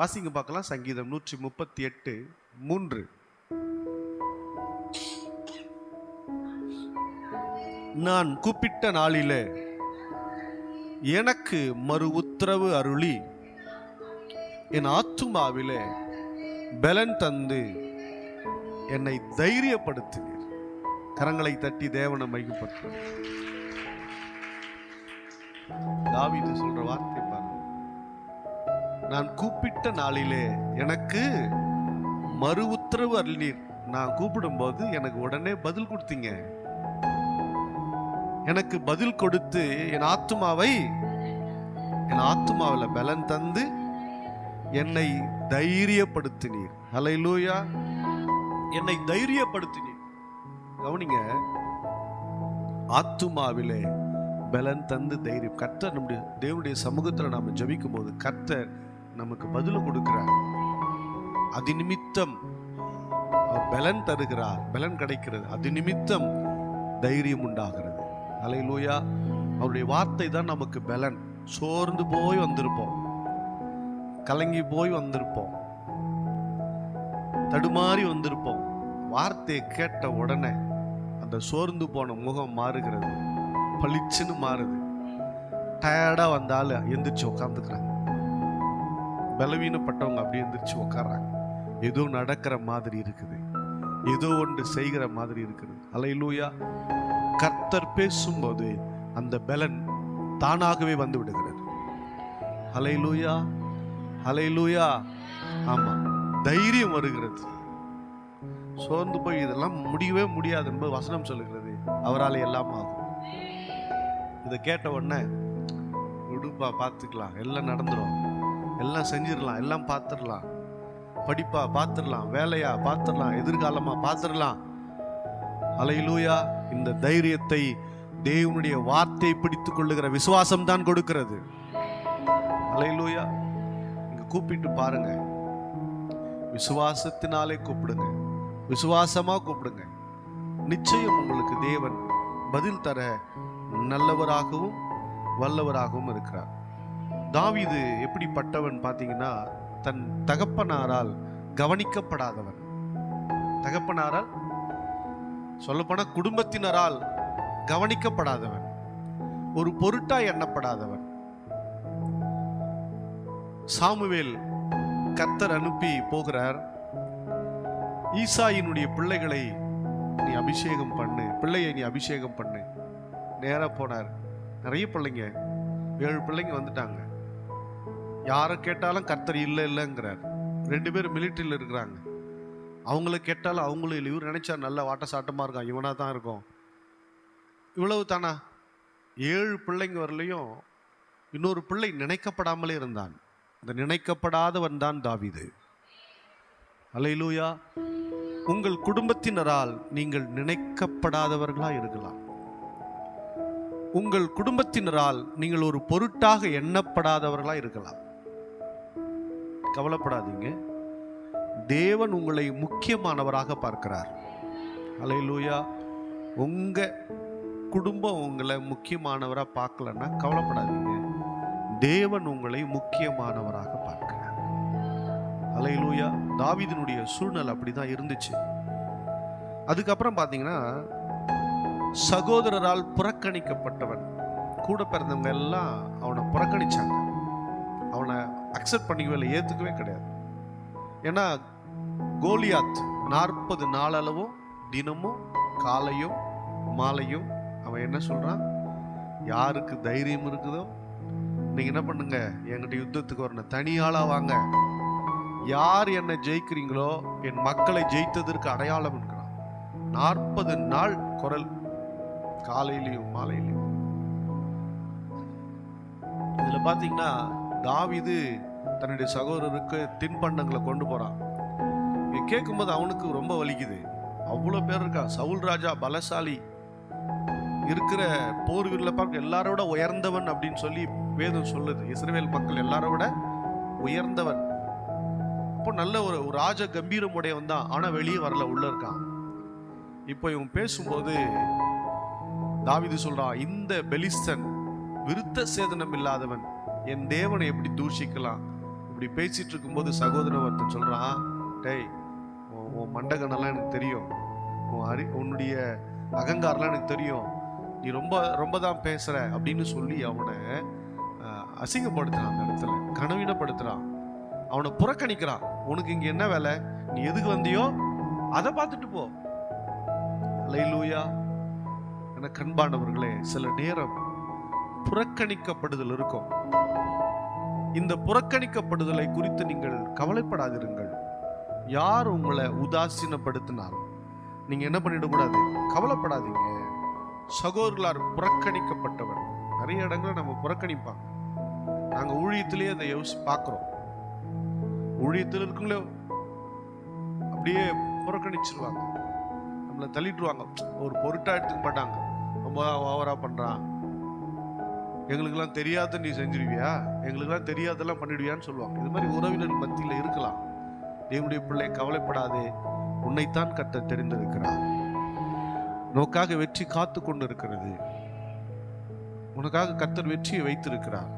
வாசிங்க பார்க்கலாம். சங்கீதம் 138:3. நான் கூப்பிட்ட நாளிலே எனக்கு மறு உத்தரவு அருளி என் ஆத்துமாவிலே பலன் தந்து என்னை தைரியப்படுத்தினீர். கரங்களை தட்டி தேவனை மையப்படுத்த தாவீது சொல்ற வார்த்தை பாருங்க. நான் கூப்பிட்ட நாளிலே எனக்கு மறு உத்தரவு அருளினீர். நான் கூப்பிடும் போது எனக்கு உடனே பதில் கொடுத்தீங்க. எனக்கு பதில் கொடுத்து என் ஆத்துமாவில் பலன் தந்து என்னை தைரியப்படுத்தினீர். ஹல்லேலூயா. என்னை தைரியப்படுத்தினீர். கவனிங்க, ஆத்துமாவிலே பலன் தந்து தைரியம். கர்த்தர் நம்முடைய தேவனுடைய சமூகத்தில் நாம ஜெபிக்கும் போது கர்த்தர் நமக்கு பதில் கொடுக்கிறார். அது நிமித்தம் அவர் பலன் தருகிறார், பலன் கிடைக்கிறது. அது நிமித்தம் தைரியம் உண்டாகிறது. ஹல்லேலூயா. அவருடைய வார்த்தை தான் நமக்கு பலன். சோர்ந்து போய் வந்திருப்போம், கலங்கி போய் வந்திருப்போம், தடுமாறி வந்திருப்போம். வார்த்தையை கேட்ட உடனே அந்த சோர்ந்து போன முகம் மாறுகிறது, பளிச்சுன்னு மாறுது. டயர்டா வந்தாலும் எந்திரிச்சு உட்காந்துக்கிறாங்க. பலவீனப்பட்டவங்க அப்படி எந்திரிச்சு உட்கார்றாங்க. ஏதோ நடக்கிற மாதிரி இருக்குது, ஏதோ ஒன்று செய்கிற மாதிரி இருக்குது. ஹல்லேலூயா. கர்த்தர் பேசும்போது அந்த பலன் தானாகவே வந்து விடுகிறது. ஹல்லேலூயா, ஹல்லேலூயா. ஆமா, தைரியம் வருகிறது. சோர்ந்து போய் இதெல்லாம் முடியவே முடியாது என்பது வசனம் சொல்லுகிறது. அவரால் எல்லாம் ஆகும். இதை கேட்ட உடனே விடுப்பா, பார்த்துக்கலாம், எல்லாம் நடந்துடும், எல்லாம் செஞ்சிடலாம், எல்லாம் பார்த்துடலாம், படிப்பா பார்த்துடலாம், வேலையா பார்த்துடலாம், எதிர்காலமா பார்த்துடலாம். ஹல்லேலூயா. இந்த தைரியத்தை தேவனுடைய வார்த்தையை பிடித்துக் கொள்ளுகிற விசுவாசம் தான் கொடுக்கிறது. ஹல்லேலூயா. இங்க கூப்பிட்டு பாருங்க, விசுவாசத்தினாலே கூப்பிடுங்க, விசுவாசமா கூப்பிடுங்க. நிச்சயம் உங்களுக்கு தேவன் பதில் தர நல்லவராகவும் வல்லவராகவும் இருக்கிறார். தாவீது எப்படிப்பட்டவன் பார்த்தீங்கன்னா, தன் தகப்பனாரால் கவனிக்கப்படாதவன். தகப்பனாரால் சொல்லப்போன குடும்பத்தினரால் கவனிக்கப்படாதவன், ஒரு பொருட்டா எண்ணப்படாதவன். சாமுவேல் கர்த்தர் அனுப்பி போகிறார். ஈசாயினுடைய பிள்ளைகளை நீ அபிஷேகம் பண்ணு, பிள்ளையை நீ அபிஷேகம் பண்ணு. நேரா போனார். நிறைய பிள்ளைங்க, 7 பிள்ளைங்க வந்துட்டாங்க. யாரை கேட்டாலும் கர்த்தர் இல்லை இல்லைங்கிறார். 2 பேர் மிலிட்டரியில் இருக்கிறாங்க. அவங்கள கேட்டாலும் அவங்களும் இல்லை. இவர் நினைச்சா நல்ல வாட்ட சாட்டமாக இருக்கான், இவனாக தான் இருக்கும். இவ்வளவு தானா? 7 பிள்ளைங்க வரலையும் இன்னொரு பிள்ளை நினைக்கப்படாமலே இருந்தான். இந்த நினைக்கப்படாதவன் தான் தாவீது. ஹல்லேலூயா. உங்கள் குடும்பத்தினரால் நீங்கள் நினைக்கப்படாதவர்களா இருக்கலாம். உங்கள் குடும்பத்தினரால் நீங்கள் ஒரு பொருட்டாக எண்ணப்படாதவர்களா இருக்கலாம். கவலைப்படாதீங்க, தேவன் உங்களை முக்கியமானவராக பார்க்கிறார். ஹல்லேலூயா. உங்க குடும்பம் உங்களை முக்கியமானவரா பார்க்கலன்னா கவலைப்படாதீங்க, தேவன் உங்களை முக்கியமானவராக பார்க்கிறார். ஹல்லேலூயா. தாவீதினுடைய சூழ்நிலை அப்படிதான் இருந்துச்சு. அதுக்கப்புறம் பார்த்தீங்கன்னா, சகோதரரால் புறக்கணிக்கப்பட்டவன். கூட பிறந்தவங்க எல்லாம் அவனை புறக்கணிச்சாங்க, அவனை அக்செப்ட் பண்ணிக்கவே இல்லை, ஏற்றுக்கவே கிடையாது. ஏன்னா கோலியாத் 40 நாளளவும் தினமும் காலையும் மாலையும் அவன் என்ன சொல்றான், யாருக்கு தைரியம் இருக்குதோ நீங்க என்ன பண்ணுங்க, என்கிட்ட யுத்தத்துக்கு வரணும், தனியாளா வாங்க, யார் என்னை ஜெயிக்கிறீங்களோ என் மக்களை ஜெயித்ததற்கு அடையாளம் இருக்கிறான். 40 நாள் குரல், காலையிலையும் மாலையிலையும். இதுல பாத்தீங்கன்னா தாவீது தன்னுடைய சகோதரருக்கு தின்பண்டங்களை கொண்டு போறான். கேட்கும்போது அவனுக்கு ரொம்ப வலிக்குது. அவ்வளோ பேர் இருக்கா, சவுல் ராஜா பலசாலி, இருக்கிற போர் வீரர்ல பார்க்க எல்லாரோட உயர்ந்தவன் அப்படின்னு சொல்லி வேதம் சொல்லுது. இஸ்ரவேல் மக்கள் எல்லாரோட உயர்ந்தவன். அப்போ நல்ல ஒரு ராஜ கம்பீரம் உடையவன் தான். ஆனா வெளியே வரல, உள்ள இருக்கான். இப்போ இவன் பேசும்போது தாவீது சொல்றான், இந்த பெலிஸ்தன் விருத்த சேதனம் இல்லாதவன் என் தேவனை எப்படி தூஷிக்கலாம், இப்படி பேசிட்டு இருக்கும்போது சகோதரன் ஒருத்தன் சொல்றான், டேய் உன் மண்டகனெல்லாம் எனக்கு தெரியும், உன்னுடைய அகங்காரம்லாம் எனக்கு தெரியும், நீ ரொம்ப ரொம்ப தான் பேசுற அப்படின்னு சொல்லி அவனை அசிங்கப்படுத்துறான். அந்த இடத்துல கனவீனப்படுத்துறான், அவனை புறக்கணிக்கிறான். உனக்கு இங்க என்ன வேலை, நீ எதுக்கு வந்தியோ அதை பார்த்துட்டு போ. அல்லேலூயா. எனக்கு அன்பானவர்களே, சில நேரம் புறக்கணிக்கப்படுதல் இருக்கும். இந்த புறக்கணிக்கப்படுதலை குறித்து நீங்கள் கவலைப்படாதிருங்கள். யார் உங்களை உதாசீனப்படுத்தினாலும் நீங்க என்ன பண்ணிடக்கூடாது, கவலைப்படாதீங்க. சகோதரர் புறக்கணிக்கப்பட்டவர். நிறைய இடங்களை நம்ம புறக்கணிப்பாங்க. நாங்க ஊழியத்திலேயே அதை பார்க்கிறோம். ஊழியத்தில் இருக்குங்களே அப்படியே புறக்கணிச்சிருவாங்க, நம்மளை தள்ளிட்டுருவாங்க, ஒரு பொருட்டா எடுத்துக்க மாட்டாங்க. ரொம்ப ஓவரா பண்றான், எங்களுக்கெல்லாம் தெரியாத நீ செஞ்சிருவியா, எங்களுக்கெல்லாம் தெரியாதெல்லாம் பண்ணிடுவியான்னு சொல்லுவாங்க. இது மாதிரி உறவினர் மத்தியில் இருக்கலாம். தேவனுடைய பிள்ளை, கவலைப்படாதே, உன்னைத்தான் கர்த்தர் தெரிந்திருக்கிறார். நோக்காக வெற்றி காத்து கொண்டு இருக்கிறது. உனக்காக கர்த்தர் வெற்றியை வைத்திருக்கிறார்.